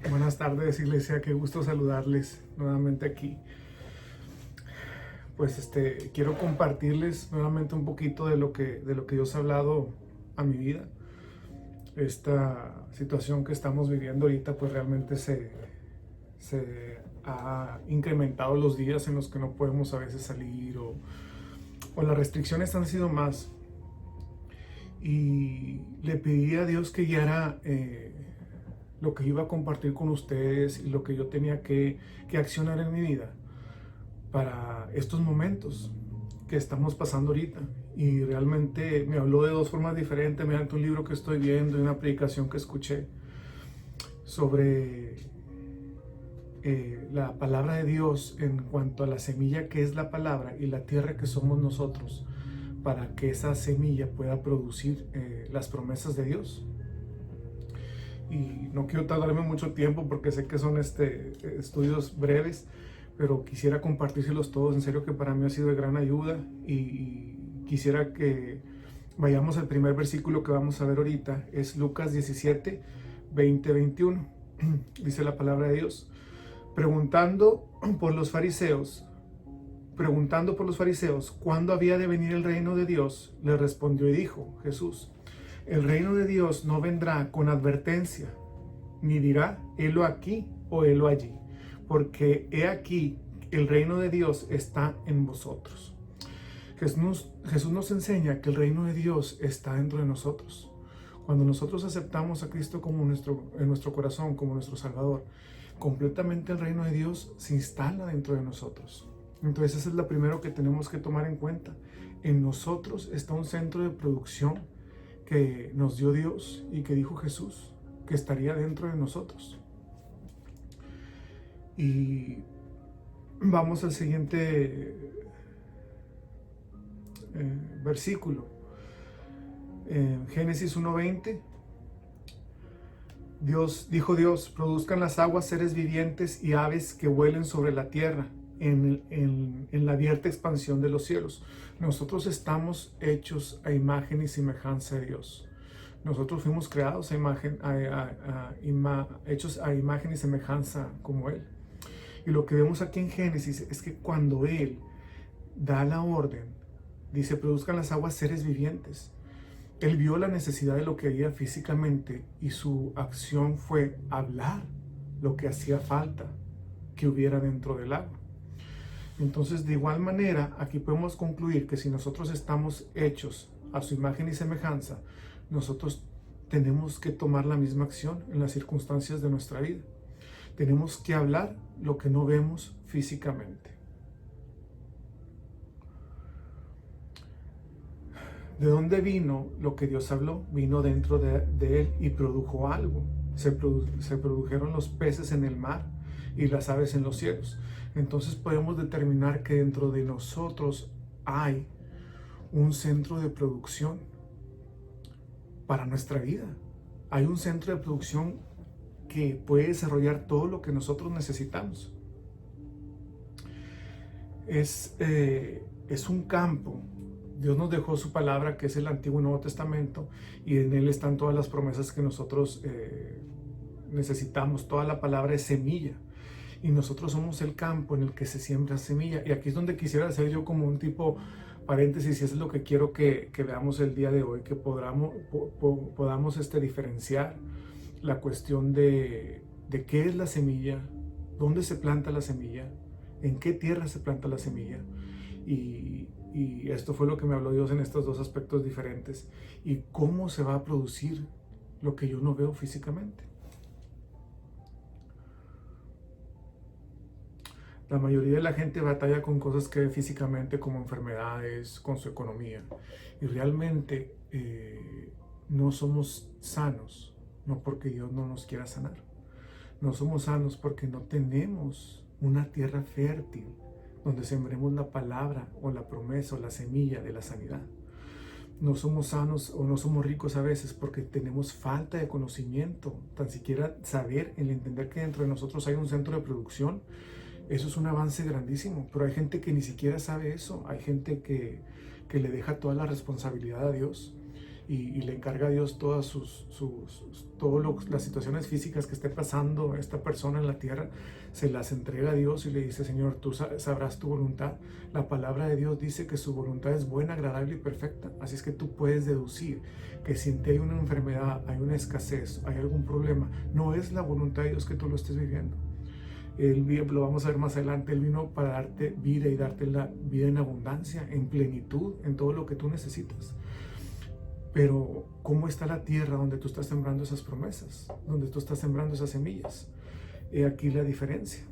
Buenas tardes, iglesia, qué gusto saludarles nuevamente aquí. Pues quiero compartirles nuevamente un poquito de lo que Dios ha hablado a mi vida. Esta situación que estamos viviendo ahorita pues realmente se ha incrementado los días en los que no podemos a veces salir o las restricciones han sido más. Y le pedí a Dios que guiara lo que iba a compartir con ustedes y lo que yo tenía que accionar en mi vida para estos momentos que estamos pasando ahorita. Y realmente me habló de dos formas diferentes, mediante un libro que estoy viendo y una predicación que escuché sobre la palabra de Dios en cuanto a la semilla que es la palabra y la tierra que somos nosotros, para que esa semilla pueda producir las promesas de Dios. Y no quiero tardarme mucho tiempo porque sé que son estudios breves, pero quisiera compartírselos todos. En serio que para mí ha sido de gran ayuda y quisiera que vayamos al primer versículo que vamos a ver ahorita. Es Lucas 17, 20, 21. Dice la palabra de Dios. Preguntando por los fariseos cuándo había de venir el reino de Dios, le respondió y dijo Jesús: el reino de Dios no vendrá con advertencia, ni dirá, helo aquí o helo allí, porque he aquí, el reino de Dios está en vosotros. Jesús nos enseña que el reino de Dios está dentro de nosotros. Cuando nosotros aceptamos a Cristo como en nuestro corazón, como nuestro Salvador, completamente el reino de Dios se instala dentro de nosotros. Entonces eso es lo primero que tenemos que tomar en cuenta. En nosotros está un centro de producción que nos dio Dios y que dijo Jesús que estaría dentro de nosotros. Y vamos al siguiente versículo. En Génesis 1:20, dijo Dios: produzcan las aguas seres vivientes y aves que vuelen sobre la tierra en la abierta expansión de los cielos. Nosotros estamos hechos a imagen y semejanza de Dios. Nosotros fuimos creados hechos a imagen y semejanza como Él. Y lo que vemos aquí en Génesis es que cuando Él da la orden, dice: produzcan las aguas seres vivientes. Él vio la necesidad de lo que había físicamente y su acción fue hablar lo que hacía falta que hubiera dentro del agua. Entonces, de igual manera, aquí podemos concluir que si nosotros estamos hechos a su imagen y semejanza, nosotros tenemos que tomar la misma acción en las circunstancias de nuestra vida. Tenemos que hablar lo que no vemos físicamente. ¿De dónde vino lo que Dios habló? Vino dentro de Él y produjo algo. Se produjeron los peces en el mar y las aves en los cielos. Entonces podemos determinar que dentro de nosotros hay un centro de producción para nuestra vida. Hay un centro de producción que puede desarrollar todo lo que nosotros necesitamos. Es un campo. Dios nos dejó su palabra, que es el Antiguo y Nuevo Testamento, y en él están todas las promesas que nosotros necesitamos. Toda la palabra es semilla, y nosotros somos el campo en el que se siembra semilla. Y aquí es donde quisiera hacer yo como un tipo paréntesis, y eso es lo que quiero que veamos el día de hoy, que podamos diferenciar la cuestión de qué es la semilla, dónde se planta la semilla, en qué tierra se planta la semilla. Y esto fue lo que me habló Dios en estos dos aspectos diferentes. Y cómo se va a producir lo que yo no veo físicamente. La mayoría de la gente batalla con cosas que ve físicamente, como enfermedades, con su economía. Y realmente no somos sanos, no porque Dios no nos quiera sanar. No somos sanos porque no tenemos una tierra fértil donde sembremos la palabra o la promesa o la semilla de la sanidad. No somos sanos o no somos ricos a veces porque tenemos falta de conocimiento, tan siquiera saber, el entender que dentro de nosotros hay un centro de producción. Eso es un avance grandísimo, pero hay gente que ni siquiera sabe eso. Hay gente que le deja toda la responsabilidad a Dios y le encarga a Dios todas las situaciones físicas que esté pasando esta persona en la tierra, se las entrega a Dios y le dice: Señor, tú sabrás tu voluntad. La palabra de Dios dice que su voluntad es buena, agradable y perfecta. Así es que tú puedes deducir que si en ti hay una enfermedad, hay una escasez, hay algún problema, no es la voluntad de Dios que tú lo estés viviendo. Lo vamos a ver más adelante. Él vino para darte vida y darte la vida en abundancia, en plenitud, en todo lo que tú necesitas. Pero ¿cómo está la tierra donde tú estás sembrando esas promesas? Donde tú estás sembrando esas semillas. He aquí la diferencia.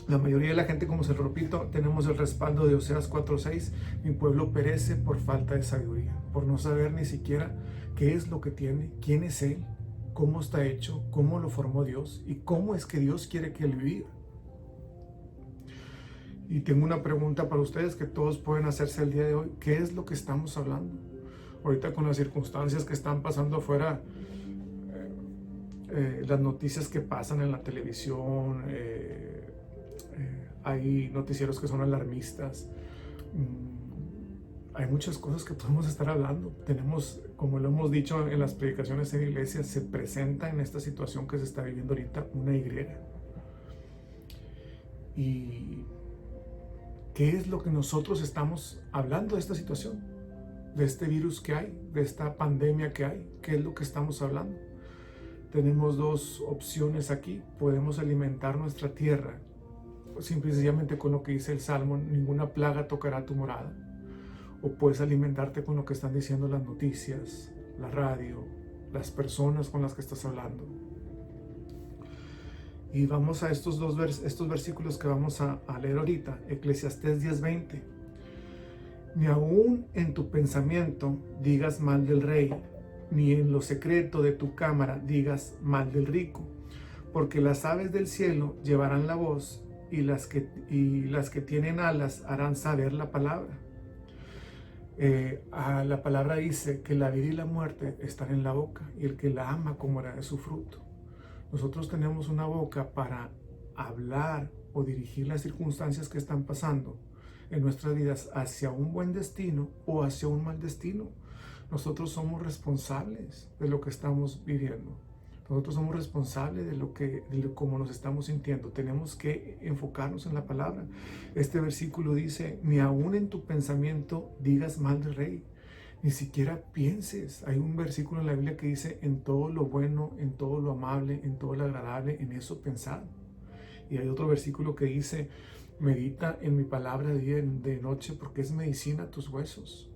La mayoría de la gente, como se lo repito, tenemos el respaldo de Oseas 4:6. Mi pueblo perece por falta de sabiduría, por no saber ni siquiera qué es lo que tiene, quién es Él, cómo está hecho, cómo lo formó Dios y cómo es que Dios quiere que Él viva. Y tengo una pregunta para ustedes que todos pueden hacerse el día de hoy. ¿Qué es lo que estamos hablando? Ahorita con las circunstancias que están pasando afuera, las noticias que pasan en la televisión, hay noticieros que son alarmistas. Hay muchas cosas que podemos estar hablando. Tenemos, como lo hemos dicho en las predicaciones en la iglesia, se presenta en esta situación que se está viviendo ahorita una Y. ¿Y qué es lo que nosotros estamos hablando de esta situación? De este virus que hay, de esta pandemia que hay. ¿Qué es lo que estamos hablando? Tenemos dos opciones aquí. Podemos alimentar nuestra tierra simplemente con lo que dice el Salmo: ninguna plaga tocará tu morada. O puedes alimentarte con lo que están diciendo las noticias, la radio, las personas con las que estás hablando. Y vamos a estos versículos que vamos a leer ahorita. Eclesiastés 10:20. Ni aún en tu pensamiento digas mal del rey, ni en lo secreto de tu cámara digas mal del rico, porque las aves del cielo llevarán la voz, y las que tienen alas harán saber la palabra. La palabra dice que la vida y la muerte están en la boca, y el que la ama comerá de su fruto. Nosotros tenemos una boca para hablar o dirigir las circunstancias que están pasando en nuestras vidas hacia un buen destino o hacia un mal destino. Nosotros somos responsables de lo que estamos viviendo. Nosotros somos responsables de cómo nos estamos sintiendo. Tenemos que enfocarnos en la palabra. Este versículo dice: ni aún en tu pensamiento digas mal del rey. Ni siquiera pienses. Hay un versículo en la Biblia que dice: en todo lo bueno, en todo lo amable, en todo lo agradable, en eso pensad. Y hay otro versículo que dice: medita en mi palabra de día y de noche, porque es medicina a tus huesos.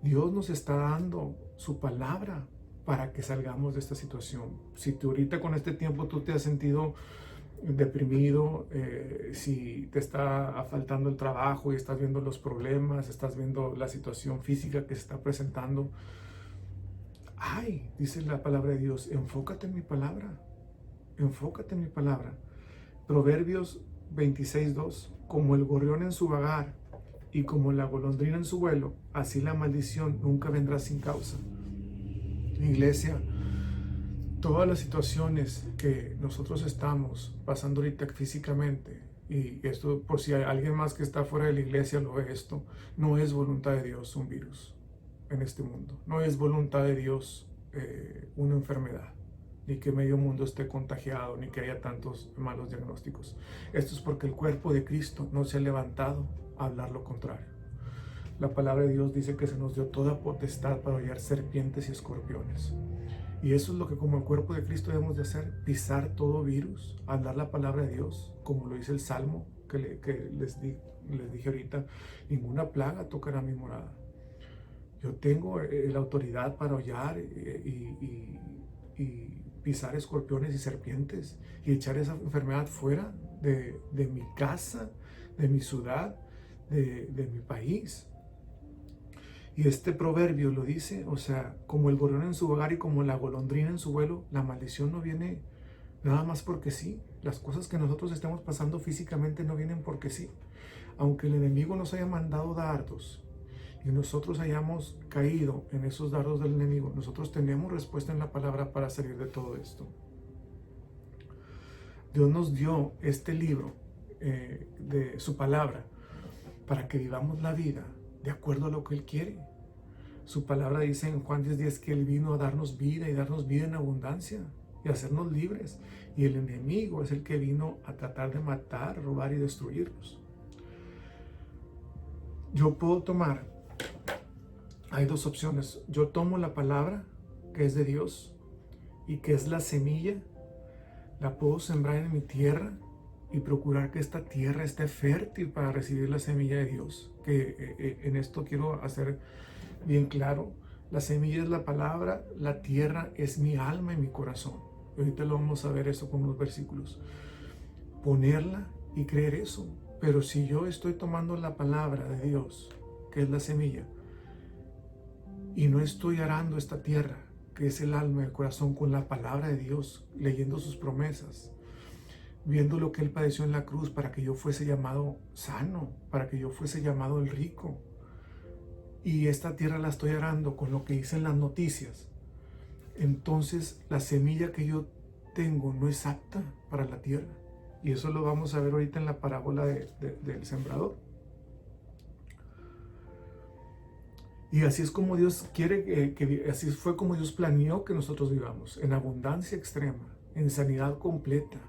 Dios nos está dando su palabra para que salgamos de esta situación. Si tú ahorita con este tiempo tú te has sentido deprimido, si te está faltando el trabajo y estás viendo los problemas, estás viendo la situación física que se está presentando, dice la palabra de Dios: enfócate en mi palabra, enfócate en mi palabra. Proverbios 26:2. Como el gorrión en su vagar y como la golondrina en su vuelo, así la maldición nunca vendrá sin causa. Iglesia, todas las situaciones que nosotros estamos pasando ahorita físicamente, y esto por si hay alguien más que está fuera de la iglesia lo ve esto, no es voluntad de Dios un virus en este mundo. No es voluntad de Dios una enfermedad, ni que medio mundo esté contagiado, ni que haya tantos malos diagnósticos. Esto es porque el cuerpo de Cristo no se ha levantado a hablar lo contrario. La palabra de Dios dice que se nos dio toda potestad para hollar serpientes y escorpiones. Y eso es lo que como el cuerpo de Cristo debemos de hacer: pisar todo virus, hablar la palabra de Dios, como lo dice el Salmo que les dije ahorita: ninguna plaga tocará mi morada. Yo tengo la autoridad para hollar y pisar escorpiones y serpientes y echar esa enfermedad fuera de mi casa, de mi ciudad, de mi país. Y este proverbio lo dice, o sea, como el gorrión en su hogar y como la golondrina en su vuelo, la maldición no viene nada más porque sí. Las cosas que nosotros estamos pasando físicamente no vienen porque sí. Aunque el enemigo nos haya mandado dardos y nosotros hayamos caído en esos dardos del enemigo, nosotros tenemos respuesta en la palabra para salir de todo esto. Dios nos dio este libro de su palabra para que vivamos la vida de acuerdo a lo que Él quiere. Su palabra dice en Juan 10:10 que Él vino a darnos vida y darnos vida en abundancia y hacernos libres. Y el enemigo es el que vino a tratar de matar, robar y destruirnos. Yo puedo tomar, hay dos opciones. Yo tomo la palabra que es de Dios y que es la semilla, la puedo sembrar en mi tierra y procurar que esta tierra esté fértil para recibir la semilla de Dios. Que en esto quiero hacer bien claro, la semilla es la palabra, la tierra es mi alma y mi corazón. Y ahorita lo vamos a ver eso con unos versículos. Ponerla y creer eso. Pero si yo estoy tomando la palabra de Dios, que es la semilla, y no estoy arando esta tierra, que es el alma y el corazón, con la palabra de Dios, leyendo sus promesas, viendo lo que Él padeció en la cruz para que yo fuese llamado sano, para que yo fuese llamado el rico, y esta tierra la estoy arando con lo que dicen las noticias, entonces la semilla que yo tengo no es apta para la tierra. Y eso lo vamos a ver ahorita en la parábola del sembrador. Y así es como Dios quiere así fue como Dios planeó que nosotros vivamos, en abundancia extrema, en sanidad completa.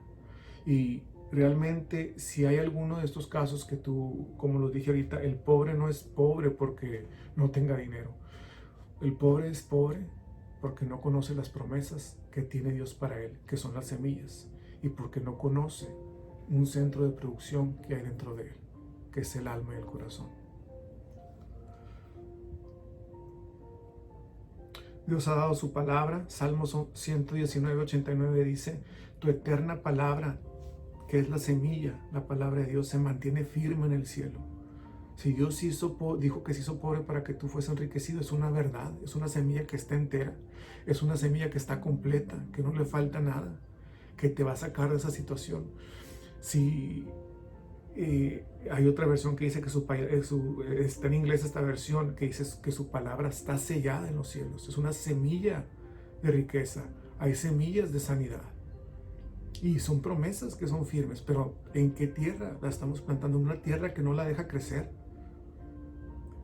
Y realmente, si hay alguno de estos casos que tú, como lo dije ahorita, el pobre no es pobre porque no tenga dinero. El pobre es pobre porque no conoce las promesas que tiene Dios para él, que son las semillas, y porque no conoce un centro de producción que hay dentro de él, que es el alma y el corazón. Dios ha dado su palabra. Salmos 119:89 dice: tu eterna palabra, que es la semilla, la palabra de Dios, se mantiene firme en el cielo. Si Dios dijo que se hizo pobre para que tú fueses enriquecido, es una verdad, es una semilla que está entera, es una semilla que está completa, que no le falta nada, que te va a sacar de esa situación. Si hay otra versión que dice que está en inglés esta versión, que dice que su palabra está sellada en los cielos, es una semilla de riqueza, hay semillas de sanidad. Y son promesas que son firmes, pero ¿en qué tierra la estamos plantando? En una tierra que no la deja crecer,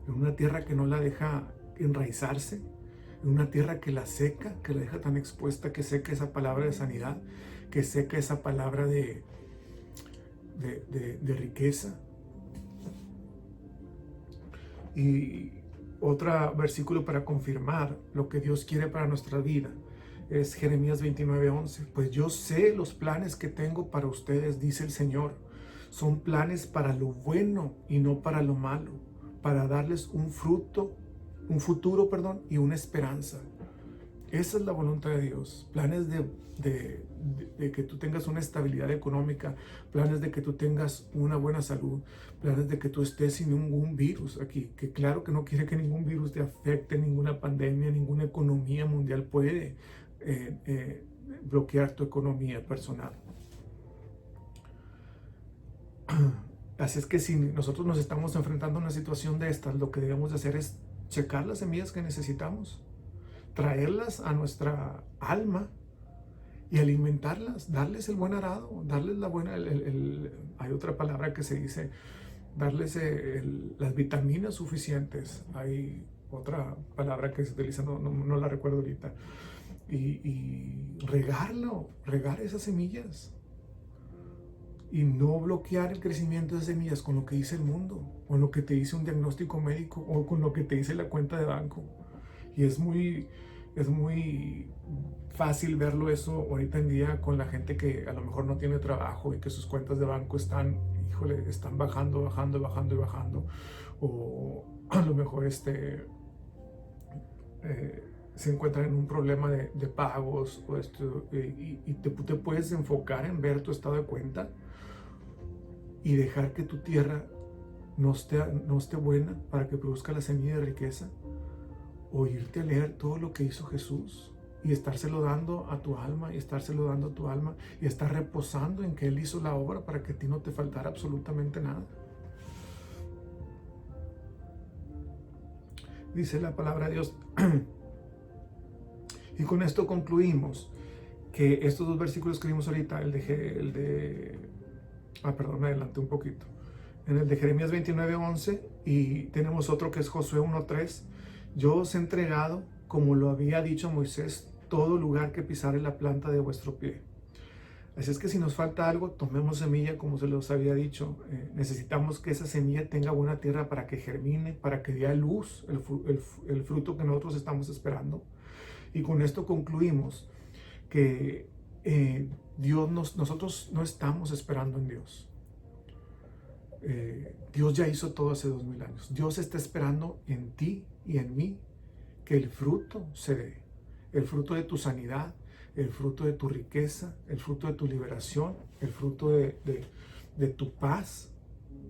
en una tierra que no la deja enraizarse, en una tierra que la seca, que la deja tan expuesta, que seca esa palabra de sanidad, que seca esa palabra de riqueza. Y otro versículo para confirmar lo que Dios quiere para nuestra vida es Jeremías 29:11. Pues yo sé los planes que tengo para ustedes, dice el Señor. Son planes para lo bueno y no para lo malo, para darles un futuro, y una esperanza. Esa es la voluntad de Dios. Planes de que tú tengas una estabilidad económica, planes de que tú tengas una buena salud, planes de que tú estés sin ningún virus aquí, que claro que no quiere que ningún virus te afecte, ninguna pandemia, ninguna economía mundial puede bloquear tu economía personal. Así es que si nosotros nos estamos enfrentando a una situación de estas, lo que debemos de hacer es checar las semillas que necesitamos, traerlas a nuestra alma y alimentarlas, darles el buen arado, darles la buena, hay otra palabra que se dice, darles las vitaminas suficientes. Hay otra palabra que se utiliza, no la recuerdo ahorita. Y regar esas semillas y no bloquear el crecimiento de semillas con lo que dice el mundo, con lo que te dice un diagnóstico médico o con lo que te dice la cuenta de banco. Y es muy fácil verlo eso ahorita en día con la gente que a lo mejor no tiene trabajo y que sus cuentas de banco están bajando, o a lo mejor se encuentran en un problema de pagos y te puedes enfocar en ver tu estado de cuenta y dejar que tu tierra no esté buena para que produzca la semilla de riqueza, o irte a leer todo lo que hizo Jesús y estárselo dando a tu alma y estar reposando en que Él hizo la obra para que a ti no te faltara absolutamente nada. Dice la palabra de Dios. Y con esto concluimos que estos dos versículos que vimos ahorita, me adelanté un poquito. En el de Jeremías 29:11, y tenemos otro que es Josué 1:3. Yo os he entregado, como lo había dicho Moisés, todo lugar que pisare la planta de vuestro pie. Así es que si nos falta algo, tomemos semilla, como se los había dicho. Necesitamos que esa semilla tenga buena tierra para que germine, para que dé a luz el fruto que nosotros estamos esperando. Y con esto concluimos que nosotros no estamos esperando en Dios. Dios ya hizo todo hace 2000 años. Dios está esperando en ti y en mí que el fruto se dé. El fruto de tu sanidad, el fruto de tu riqueza, el fruto de tu liberación, el fruto de tu paz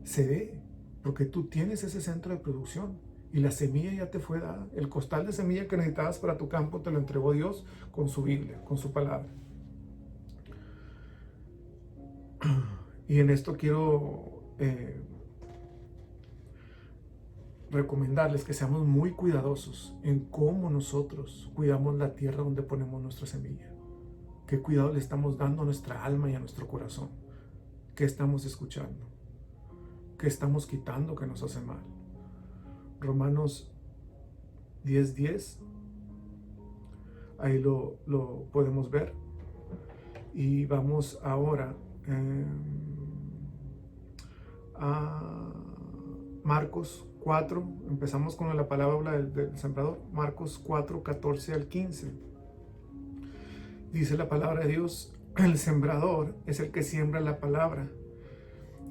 se dé. Porque tú tienes ese centro de producción y la semilla ya te fue dada. El costal de semilla que necesitabas para tu campo te lo entregó Dios con su Biblia, con su palabra. Y en esto quiero recomendarles que seamos muy cuidadosos en cómo nosotros cuidamos la tierra donde ponemos nuestra semilla. ¿Qué cuidado le estamos dando a nuestra alma y a nuestro corazón? ¿Qué estamos escuchando? ¿Qué estamos quitando que nos hace mal? Romanos 10:10, ahí lo podemos ver. Y vamos ahora a Marcos 4, empezamos con la palabra del sembrador, Marcos 4, 14 al 15. Dice la palabra de Dios: el sembrador es el que siembra la palabra,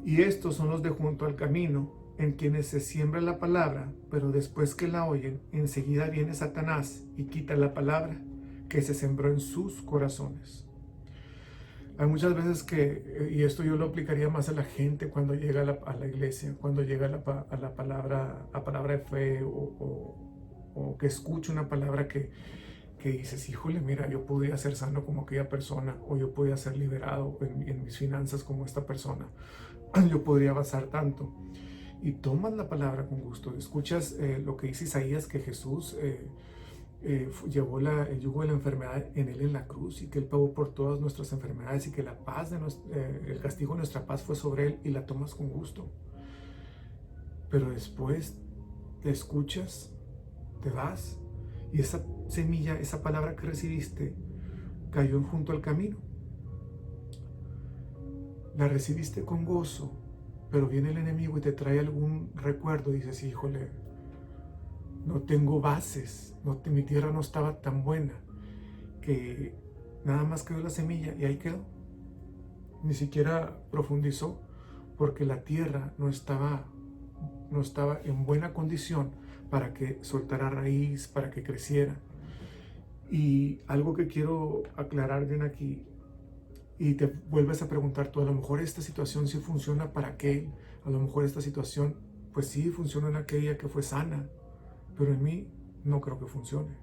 y estos son los de junto al camino, en quienes se siembra la palabra, pero después que la oyen, enseguida viene Satanás y quita la palabra que se sembró en sus corazones. Hay muchas veces que, y esto yo lo aplicaría más a la gente cuando llega a la iglesia, cuando llega a la palabra de fe, o que escucha una palabra que dices: híjole, mira, yo podría ser sano como aquella persona, o yo podría ser liberado en mis finanzas como esta persona, yo podría avanzar tanto. Y tomas la palabra con gusto, escuchas lo que dice Isaías, que Jesús llevó el yugo de la enfermedad en él en la cruz, y que él pagó por todas nuestras enfermedades, y que la paz el castigo de nuestra paz fue sobre él, y la tomas con gusto. Pero después te escuchas, te vas, y esa semilla, esa palabra que recibiste, cayó junto al camino. La recibiste con gozo, pero viene el enemigo y te trae algún recuerdo, y dices: híjole, no tengo bases, mi tierra no estaba tan buena, que nada más quedó la semilla y ahí quedó. Ni siquiera profundizó, porque la tierra no estaba en buena condición para que soltara raíz, para que creciera. Y algo que quiero aclarar bien aquí, y te vuelves a preguntar tú: a lo mejor esta situación sí funciona para aquel, a lo mejor esta situación pues sí funciona en aquella que fue sana, pero en mí no creo que funcione.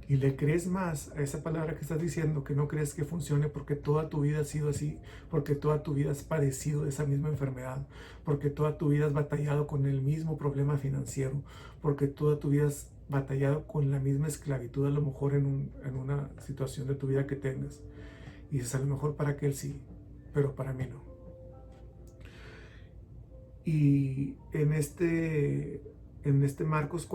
Y le crees más a esa palabra que estás diciendo, que no crees que funcione, porque toda tu vida ha sido así, porque toda tu vida has padecido de esa misma enfermedad, porque toda tu vida has batallado con el mismo problema financiero, porque toda tu vida has batallado con la misma esclavitud, a lo mejor en una situación de tu vida que tengas. Y dices: a lo mejor para aquel sí, pero para mí no. Y en este Marcos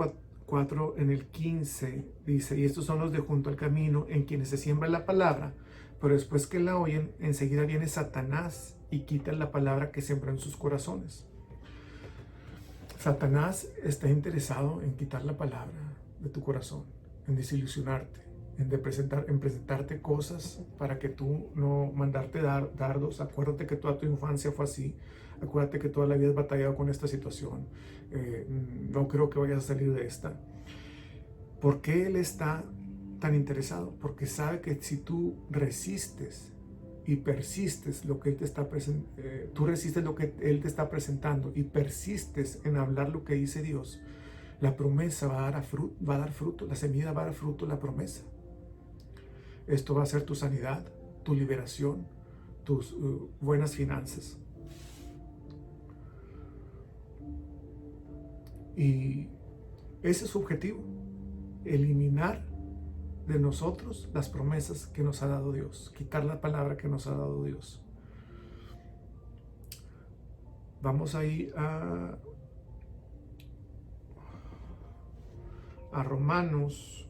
4, en el 15, dice: y estos son los de junto al camino, en quienes se siembra la palabra, pero después que la oyen, enseguida viene Satanás y quita la palabra que sembró en sus corazones. Satanás está interesado en quitar la palabra de tu corazón, en desilusionarte, en presentarte cosas para que tú no mandarte dardos. Acuérdate que toda tu infancia fue así. Acuérdate que toda la vida has batallado con esta situación. No creo que vayas a salir de esta. ¿Por qué él está tan interesado? Porque sabe que si tú resistes y persistes lo que él te está tú resistes lo que él te está presentando y persistes en hablar lo que dice Dios, la promesa va a dar fruto, la semilla va a dar fruto, la promesa. Esto va a ser tu sanidad, tu liberación, tus buenas finanzas. Y ese es su objetivo: eliminar de nosotros las promesas que nos ha dado Dios, quitar la palabra que nos ha dado Dios. Vamos ahí a a Romanos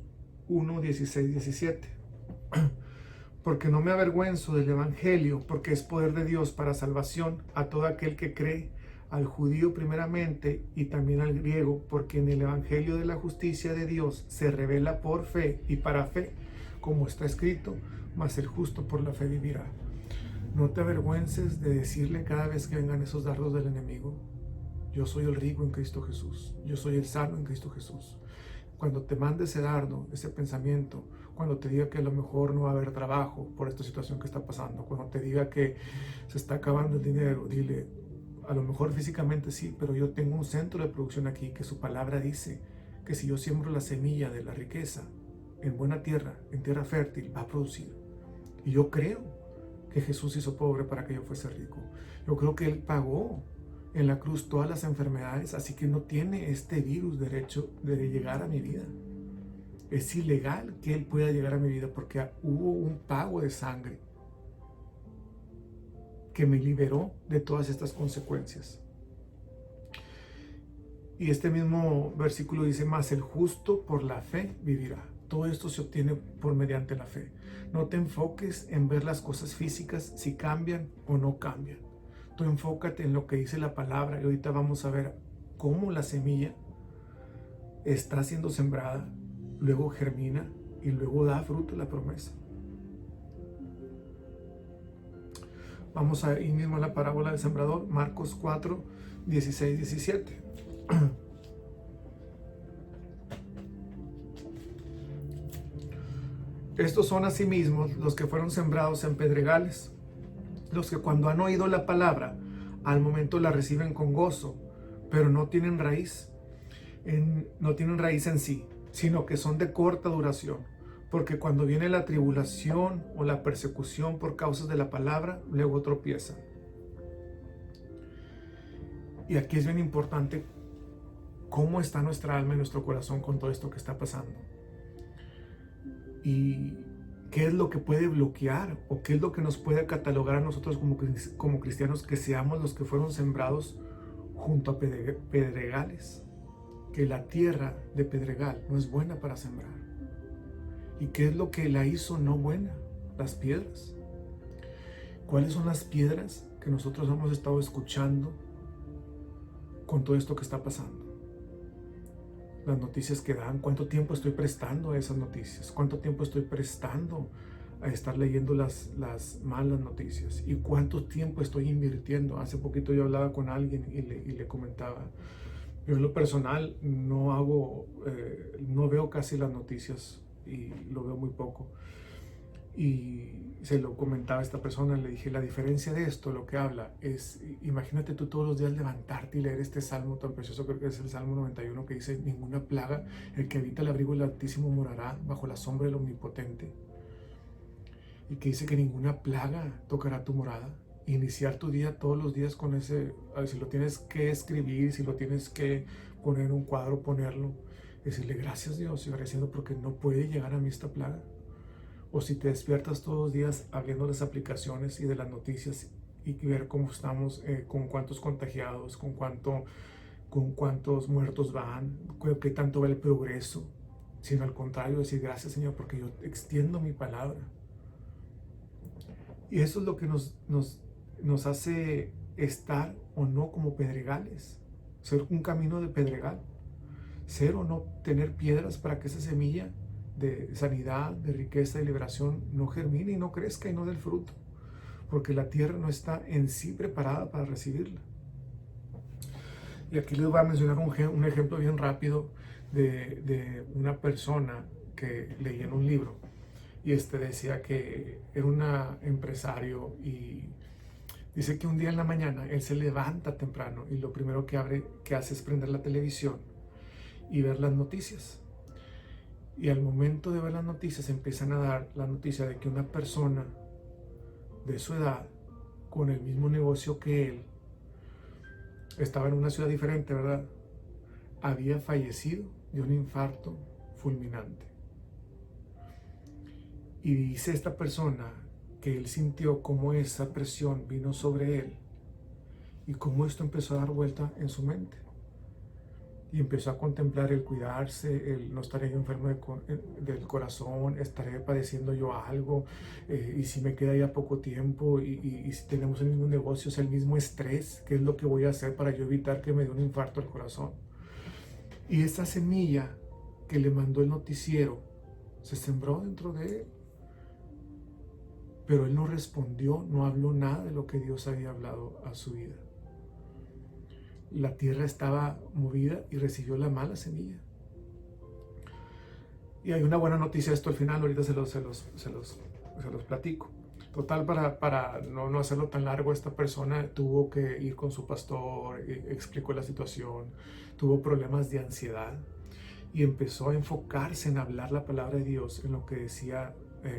1, 16, 17. Porque no me avergüenzo del Evangelio, porque es poder de Dios para salvación a todo aquel que cree, al judío primeramente y también al griego, porque en el Evangelio de la justicia de Dios se revela por fe y para fe, como está escrito, mas el justo por la fe vivirá. No te avergüences de decirle cada vez que vengan esos dardos del enemigo: yo soy el rico en Cristo Jesús, yo soy el sano en Cristo Jesús. Cuando te mande ese dardo, ese pensamiento, cuando te diga que a lo mejor no va a haber trabajo por esta situación que está pasando, cuando te diga que se está acabando el dinero, dile: a lo mejor físicamente sí, pero yo tengo un centro de producción aquí, que su palabra dice que si yo siembro la semilla de la riqueza en buena tierra, en tierra fértil, va a producir. Y yo creo que Jesús hizo pobre para que yo fuese rico. Yo creo que Él pagó en la cruz todas las enfermedades, así que no tiene este virus derecho de llegar a mi vida. Es ilegal que Él pueda llegar a mi vida porque hubo un pago de sangre que me liberó de todas estas consecuencias. Y este mismo versículo dice: más el justo por la fe vivirá. Todo esto se obtiene por mediante la fe. No te enfoques en ver las cosas físicas, si cambian o no cambian. Tú enfócate en lo que dice la palabra, y ahorita vamos a ver cómo la semilla está siendo sembrada, luego germina y luego da fruto la promesa. Vamos a ir mismo a la parábola del sembrador, Marcos 4, 16, 17. Estos son asimismo los que fueron sembrados en pedregales, los que cuando han oído la palabra, al momento la reciben con gozo, pero no tienen raíz en sí, sino que son de corta duración, porque cuando viene la tribulación o la persecución por causas de la palabra, luego tropiezan. Y aquí es bien importante cómo está nuestra alma y nuestro corazón con todo esto que está pasando. Y qué es lo que puede bloquear o qué es lo que nos puede catalogar a nosotros como cristianos, que seamos los que fueron sembrados junto a pedregales, que la tierra de pedregal no es buena para sembrar. ¿Y qué es lo que la hizo no buena? Las piedras. ¿Cuáles son las piedras que nosotros hemos estado escuchando con todo esto que está pasando? Las noticias que dan, ¿cuánto tiempo estoy prestando a esas noticias? ¿Cuánto tiempo estoy prestando a estar leyendo las malas noticias? ¿Y cuánto tiempo estoy invirtiendo? Hace poquito yo hablaba con alguien y le comentaba: yo en lo personal no veo casi las noticias y lo veo muy poco. Y se lo comentaba a esta persona, le dije: la diferencia de esto, lo que habla es, imagínate tú todos los días levantarte y leer este salmo tan precioso, creo que es el Salmo 91, que dice: ninguna plaga, el que habita el abrigo del Altísimo morará bajo la sombra del Omnipotente. Y que dice que ninguna plaga tocará tu morada. Iniciar tu día todos los días con ese, si lo tienes que escribir, si lo tienes que poner en un cuadro, ponerlo, decirle: gracias Dios, y agradeciendo porque no puede llegar a mí esta plaga. O si te despiertas todos los días abriendo las aplicaciones y de las noticias y ver cómo estamos, con cuántos contagiados, con cuántos muertos van, qué tanto va el progreso, sino al contrario, decir: gracias Señor porque yo extiendo mi palabra. Y eso es lo que nos hace estar o no como pedregales, ser un camino de pedregal, ser o no tener piedras para que esa semilla de sanidad, de riqueza, de liberación no germine y no crezca y no dé el fruto, porque la tierra no está en sí preparada para recibirla. Y aquí les voy a mencionar un ejemplo bien rápido de una persona que leí en un libro, y decía que era un empresario, y dice que un día en la mañana él se levanta temprano y lo primero que hace es prender la televisión y ver las noticias. Y al momento de ver las noticias empiezan a dar la noticia de que una persona de su edad, con el mismo negocio que él, estaba en una ciudad diferente, ¿verdad? Había fallecido de un infarto fulminante. Y dice esta persona que él sintió cómo esa presión vino sobre él y cómo esto empezó a dar vuelta en su mente. y empezó a contemplar el cuidarse, el no estaré yo enfermo del corazón, estaré padeciendo yo algo, y si me queda ya poco tiempo, y si tenemos el mismo negocio, es el mismo estrés, ¿qué es lo que voy a hacer para yo evitar que me dé un infarto al corazón? Y esa semilla que le mandó el noticiero se sembró dentro de él, pero él no respondió, no habló nada de lo que Dios había hablado a su vida. La tierra estaba movida y recibió la mala semilla. Y hay una buena noticia esto al final, ahorita se los platico. Total, para no hacerlo tan largo, esta persona tuvo que ir con su pastor, explicó la situación, tuvo problemas de ansiedad y empezó a enfocarse en hablar la palabra de Dios, en lo que decía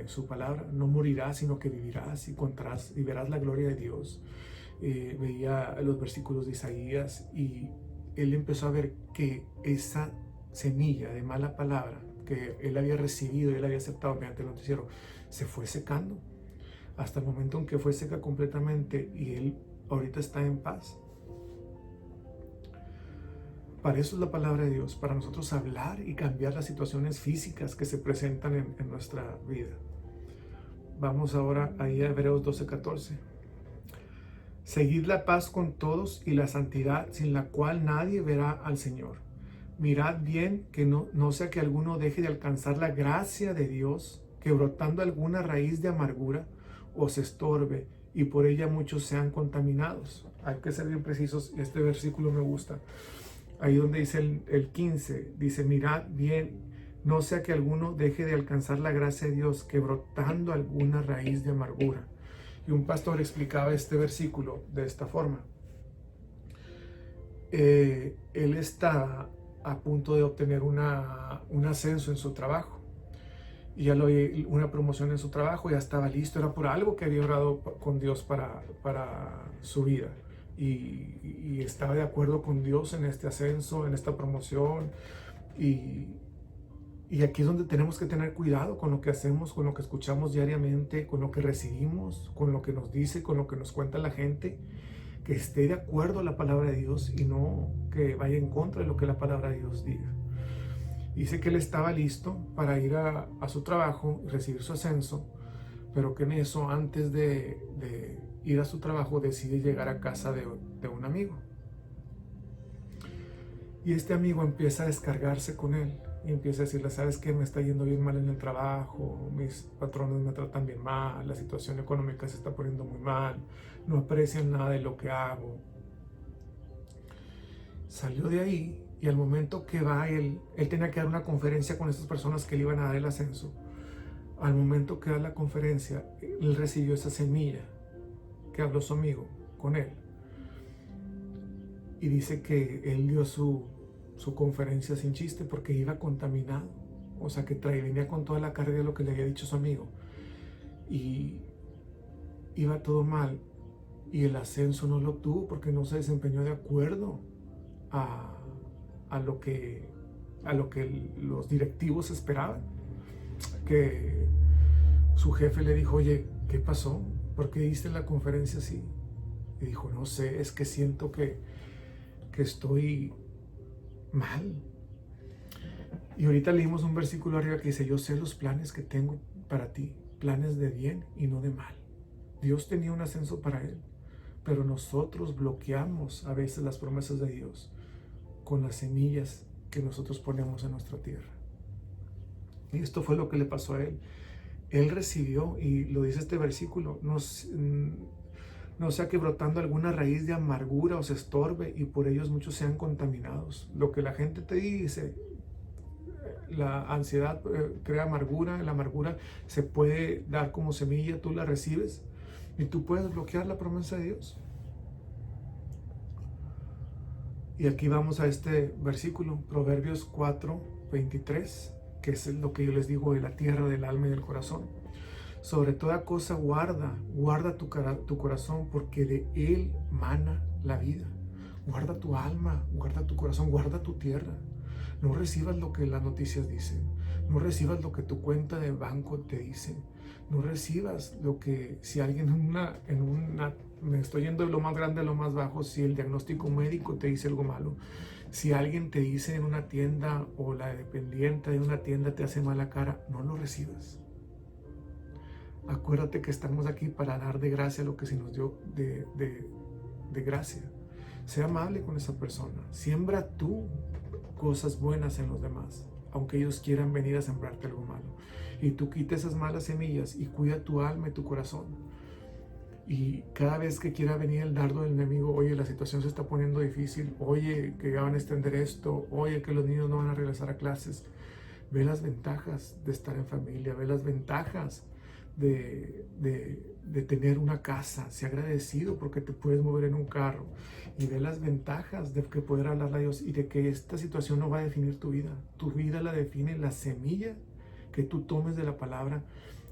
su palabra. No morirás, sino que vivirás y verás la gloria de Dios. Veía los versículos de Isaías y él empezó a ver que esa semilla de mala palabra que él había recibido y él había aceptado mediante el noticiero se fue secando hasta el momento en que fue seca completamente, y él ahorita está en paz. Para eso es la palabra de Dios, para nosotros hablar y cambiar las situaciones físicas que se presentan en nuestra vida. Vamos ahora ahí a Hebreos 12:14. Seguid la paz con todos y la santidad, sin la cual nadie verá al Señor. Mirad bien que no sea que alguno deje de alcanzar la gracia de Dios, que brotando alguna raíz de amargura os estorbe, y por ella muchos sean contaminados. Hay que ser bien precisos, este versículo me gusta. Ahí donde dice el 15, dice: mirad bien, no sea que alguno deje de alcanzar la gracia de Dios, que brotando alguna raíz de amargura. Y un pastor explicaba este versículo de esta forma. Él está a punto de obtener un ascenso en su trabajo. Y ya una promoción en su trabajo, ya estaba listo. Era por algo que había orado con Dios para su vida. Y estaba de acuerdo con Dios en este ascenso, en esta promoción. Y aquí es donde tenemos que tener cuidado con lo que hacemos, con lo que escuchamos diariamente, con lo que recibimos, con lo que nos dice, con lo que nos cuenta la gente, que esté de acuerdo a la palabra de Dios y no que vaya en contra de lo que la palabra de Dios diga. Dice que él estaba listo para ir a su trabajo y recibir su ascenso, pero que en eso, antes de ir a su trabajo, decide llegar a casa de un amigo. Y este amigo empieza a descargarse con él y empieza a decirle: ¿sabes qué? Me está yendo bien mal en el trabajo, mis patrones me tratan bien mal, la situación económica se está poniendo muy mal, no aprecian nada de lo que hago. Salió de ahí y al momento que va él tenía que dar una conferencia con estas personas que le iban a dar el ascenso. Al momento que da la conferencia, él recibió esa semilla que habló su amigo con él. Y dice que él dio su conferencia sin chiste porque iba contaminado. O sea, que venía con toda la carga de lo que le había dicho su amigo. Y iba todo mal. Y el ascenso no lo obtuvo porque no se desempeñó de acuerdo a lo que los directivos esperaban. Que su jefe le dijo: oye, ¿qué pasó? ¿Por qué diste la conferencia así? Y dijo: no sé, es que siento que estoy mal. Y ahorita leímos un versículo arriba que dice: yo sé los planes que tengo para ti, planes de bien y no de mal. Dios tenía un ascenso para él, pero nosotros bloqueamos a veces las promesas de Dios con las semillas que nosotros ponemos en nuestra tierra. Y esto fue lo que le pasó a él. Él recibió, y lo dice este versículo, no sea que brotando alguna raíz de amargura os estorbe, y por ellos muchos sean contaminados. Lo que la gente te dice, la ansiedad crea amargura, la amargura se puede dar como semilla, tú la recibes y tú puedes bloquear la promesa de Dios. Y aquí vamos a este versículo, Proverbios 4:23, que es lo que yo les digo de la tierra, del alma y del corazón. Sobre toda cosa guarda tu corazón, porque de él mana la vida. Guarda tu alma, guarda tu corazón, guarda tu tierra. No recibas lo que las noticias dicen. No recibas lo que tu cuenta de banco te dice. No recibas lo que, si alguien me estoy yendo de lo más grande a lo más bajo, si el diagnóstico médico te dice algo malo, Si alguien te dice en una tienda o la dependiente de una tienda te hace mala cara, no lo recibas. Acuérdate que estamos aquí para dar de gracia lo que se nos dio de gracia. Sea amable con esa persona. Siembra tú cosas buenas en los demás, aunque ellos quieran venir a sembrarte algo malo. Y tú quita esas malas semillas y cuida tu alma y tu corazón. Y cada vez que quiera venir el dardo del enemigo, oye, la situación se está poniendo difícil, oye, que ya van a extender esto, oye, que los niños no van a regresar a clases, ve las ventajas de estar en familia, ve las ventajas de tener una casa, sé agradecido porque te puedes mover en un carro, y ve las ventajas de que poder hablarle a Dios y de que esta situación no va a definir tu vida la define la semilla que tú tomes de la palabra,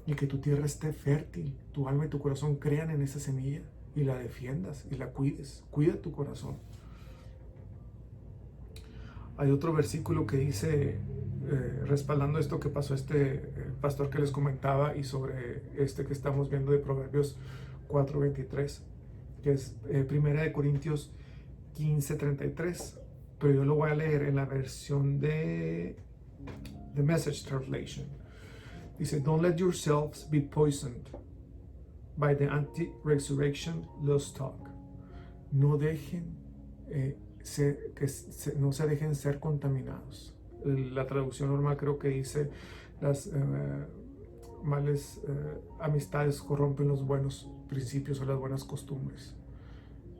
y que tu tierra esté fértil, tu alma y tu corazón crean en esa semilla y la defiendas y la cuides. Cuida tu corazón. Hay otro versículo que dice, respaldando esto que pasó pastor que les comentaba, y sobre este que estamos viendo de Proverbios 4:23, que es 1 Corintios 15:33, pero yo lo voy a leer en la versión de The Message Translation. Dice, don't let yourselves be poisoned by the anti-resurrection lost talk. No dejen, no se dejen ser contaminados. La traducción normal creo que dice, las malas amistades corrompen los buenos principios o las buenas costumbres.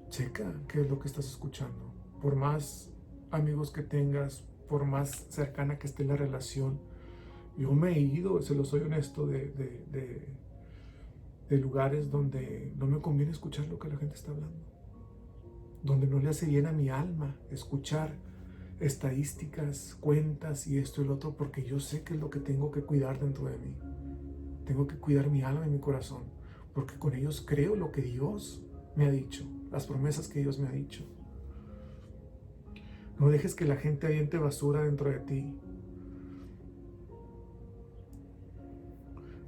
Checa qué es lo que estás escuchando. Por más amigos que tengas, por más cercana que esté la relación, yo me he ido, se lo soy honesto, de lugares donde no me conviene escuchar lo que la gente está hablando, donde no le hace bien a mi alma escuchar estadísticas, cuentas y esto y lo otro, porque yo sé que es lo que tengo que cuidar dentro de mí. Tengo que cuidar mi alma y mi corazón, porque con ellos creo lo que Dios me ha dicho, las promesas que Dios me ha dicho. No dejes que la gente aviente basura dentro de ti.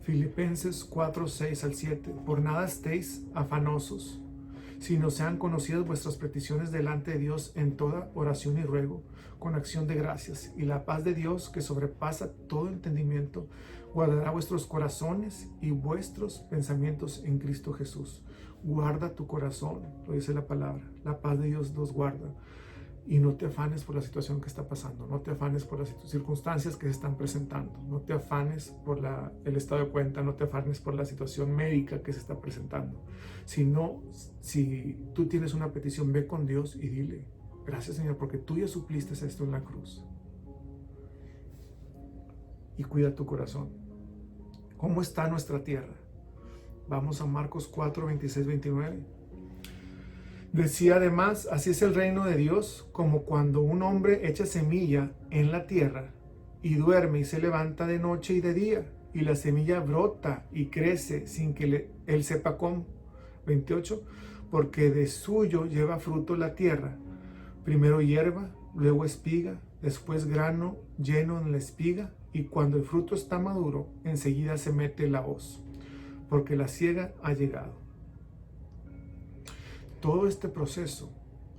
Filipenses 4:6-7. Por nada estéis afanosos, sino sean conocidas vuestras peticiones delante de Dios en toda oración y ruego, con acción de gracias. Y la paz de Dios, que sobrepasa todo entendimiento, guardará vuestros corazones y vuestros pensamientos en Cristo Jesús. Guarda tu corazón, lo dice la palabra. La paz de Dios nos guarda. Y no te afanes por la situación que está pasando, no te afanes por las circunstancias que se están presentando, no te afanes por el estado de cuenta, no te afanes por la situación médica que se está presentando. Si tú tienes una petición, ve con Dios y dile, gracias Señor, porque tú ya supliste esto en la cruz. Y cuida tu corazón. ¿Cómo está nuestra tierra? Vamos a Marcos 4:26-29. Decía además, así es el reino de Dios, como cuando un hombre echa semilla en la tierra y duerme y se levanta de noche y de día, y la semilla brota y crece sin que él sepa cómo. 28, porque de suyo lleva fruto la tierra, primero hierba, luego espiga, después grano lleno en la espiga, y cuando el fruto está maduro, enseguida se mete la hoz, porque la siega ha llegado. Todo este proceso,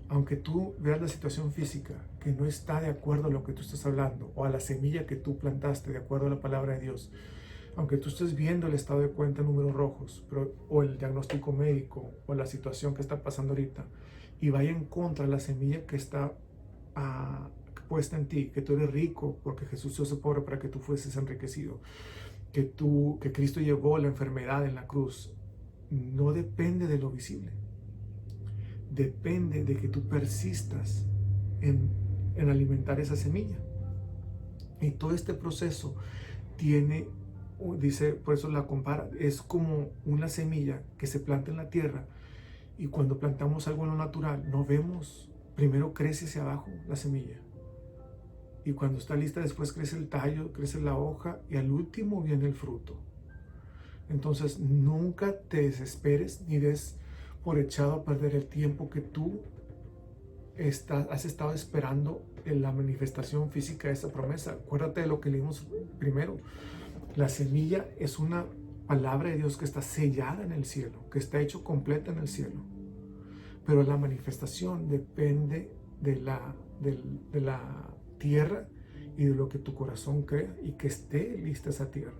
aunque tú veas la situación física que no está de acuerdo a lo que tú estás hablando o a la semilla que tú plantaste de acuerdo a la palabra de Dios, aunque tú estés viendo el estado de cuenta en números rojos o el diagnóstico médico o la situación que está pasando ahorita, y vaya en contra de la semilla que está puesta en ti, que tú eres rico porque Jesús se hizo pobre para que tú fueses enriquecido, que Cristo llevó la enfermedad en la cruz, no depende de lo visible. Depende de que tú persistas en alimentar esa semilla. Y todo este proceso tiene, dice, por eso la compara, es como una semilla que se planta en la tierra, y cuando plantamos algo en lo natural, no vemos, primero crece hacia abajo la semilla, y cuando está lista después crece el tallo, crece la hoja, y al último viene el fruto. Entonces nunca te desesperes ni des por echado a perder el tiempo que tú has estado esperando en la manifestación física de esa promesa. Acuérdate de lo que leímos primero. La semilla es una palabra de Dios que está sellada en el cielo, que está hecho completa en el cielo. Pero la manifestación depende de la de la tierra y de lo que tu corazón crea, y que esté lista esa tierra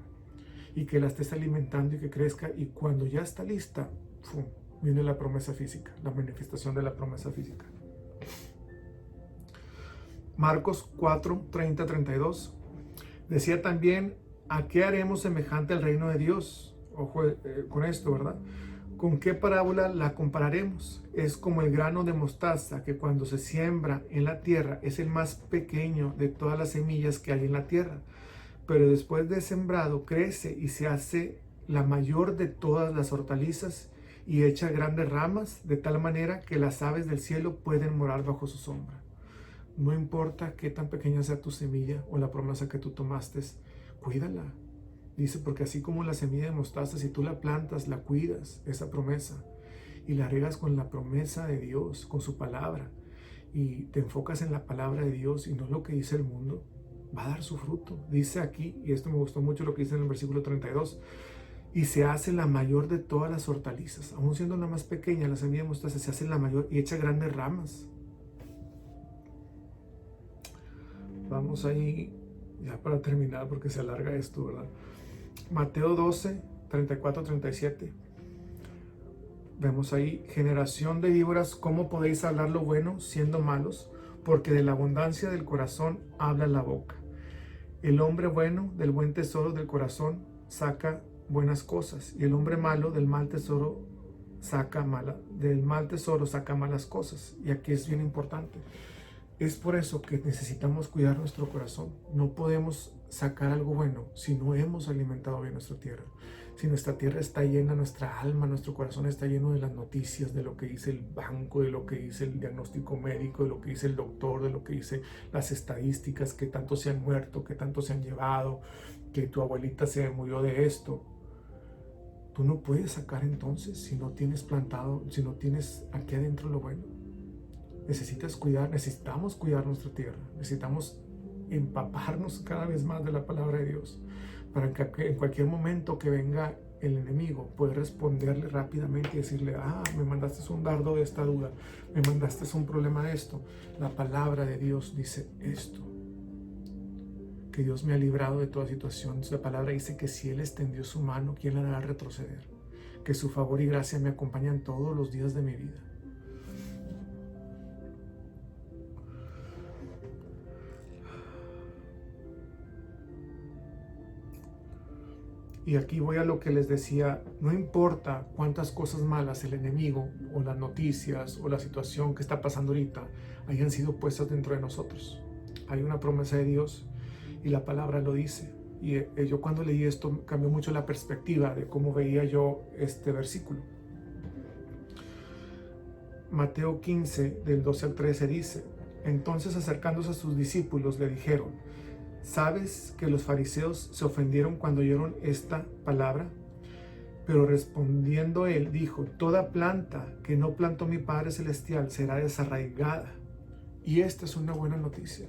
y que la estés alimentando y que crezca, y cuando ya está lista, ¡fum!, viene la promesa física, la manifestación de la promesa física. Marcos 4, 30, 32 decía también: ¿a qué haremos semejante al reino de Dios? Ojo con esto, ¿verdad? ¿Con qué parábola la compararemos? Es como el grano de mostaza, que cuando se siembra en la tierra es el más pequeño de todas las semillas que hay en la tierra, pero después de sembrado crece y se hace la mayor de todas las hortalizas y echa grandes ramas, de tal manera que las aves del cielo pueden morar bajo su sombra. No importa qué tan pequeña sea tu semilla o la promesa que tú tomaste, cuídala. Dice, porque así como la semilla de mostaza, si tú la plantas, la cuidas, esa promesa, y la riegas con la promesa de Dios, con su palabra, y te enfocas en la palabra de Dios y no lo que dice el mundo, va a dar su fruto. Dice aquí, y esto me gustó mucho lo que dice en el versículo 32, y se hace la mayor de todas las hortalizas. Aún siendo la más pequeña, la semilla de mostaza se hace la mayor y echa grandes ramas. Vamos ahí, ya para terminar, porque se alarga esto, ¿verdad? Mateo 12, 34, 37. Vemos ahí: generación de víboras, ¿cómo podéis hablar lo bueno siendo malos? Porque de la abundancia del corazón habla la boca. El hombre bueno del buen tesoro del corazón saca buenas cosas, y el hombre malo del mal tesoro saca malas cosas. Y aquí es bien importante. Es por eso que necesitamos cuidar nuestro corazón. No podemos sacar algo bueno si no hemos alimentado bien nuestra tierra. Si nuestra tierra está llena, nuestra alma, nuestro corazón está lleno de las noticias, de lo que dice el banco, de lo que dice el diagnóstico médico, de lo que dice el doctor, de lo que dice las estadísticas, que tanto se han muerto, que tanto se han llevado, que tu abuelita se murió de esto. Tú no puedes sacar entonces si no tienes plantado, si no tienes aquí adentro lo bueno. Necesitamos cuidar nuestra tierra, necesitamos empaparnos cada vez más de la palabra de Dios, para que en cualquier momento que venga el enemigo pueda responderle rápidamente y decirle: me mandaste un dardo de esta duda, me mandaste un problema de esto. La palabra de Dios dice esto, que Dios me ha librado de toda situación. La palabra dice que si Él extendió su mano, ¿quién la hará retroceder? Que su favor y gracia me acompañan todos los días de mi vida. Y aquí voy a lo que les decía: no importa cuántas cosas malas el enemigo o las noticias o la situación que está pasando ahorita hayan sido puestas dentro de nosotros. Hay una promesa de Dios y la palabra lo dice. Y yo cuando leí esto cambió mucho la perspectiva de cómo veía yo este versículo. Mateo 15, del 12 al 13 dice: entonces, acercándose a sus discípulos, le dijeron: ¿sabes que los fariseos se ofendieron cuando oyeron esta palabra? Pero respondiendo él, dijo: toda planta que no plantó mi Padre Celestial será desarraigada. Y esta es una buena noticia.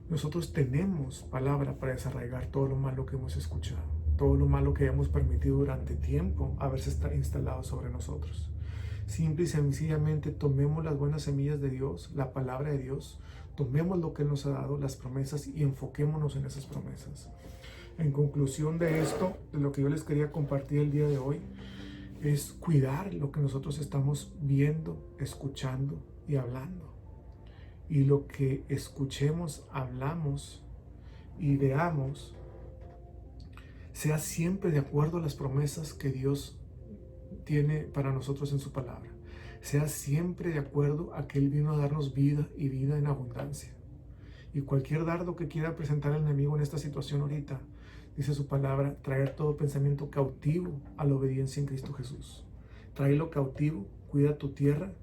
Nosotros tenemos palabra para desarraigar todo lo malo que hemos escuchado, todo lo malo que hemos permitido durante tiempo haberse instalado sobre nosotros. Simple y sencillamente tomemos las buenas semillas de Dios, la palabra de Dios, tomemos lo que Él nos ha dado, las promesas, y enfoquémonos en esas promesas. En conclusión de esto, de lo que yo les quería compartir el día de hoy, es cuidar lo que nosotros estamos viendo, escuchando y hablando. Y lo que escuchemos, hablamos y veamos, sea siempre de acuerdo a las promesas que Dios tiene para nosotros en su palabra. Sea siempre de acuerdo a que Él vino a darnos vida y vida en abundancia. Y cualquier dardo que quiera presentar el enemigo en esta situación ahorita, dice su palabra, traer todo pensamiento cautivo a la obediencia en Cristo Jesús. Tráelo cautivo, cuida tu tierra,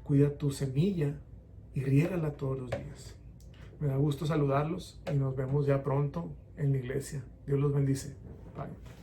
cuida tu semilla y riégala todos los días. Me da gusto saludarlos y nos vemos ya pronto en la iglesia. Dios los bendice. Bye.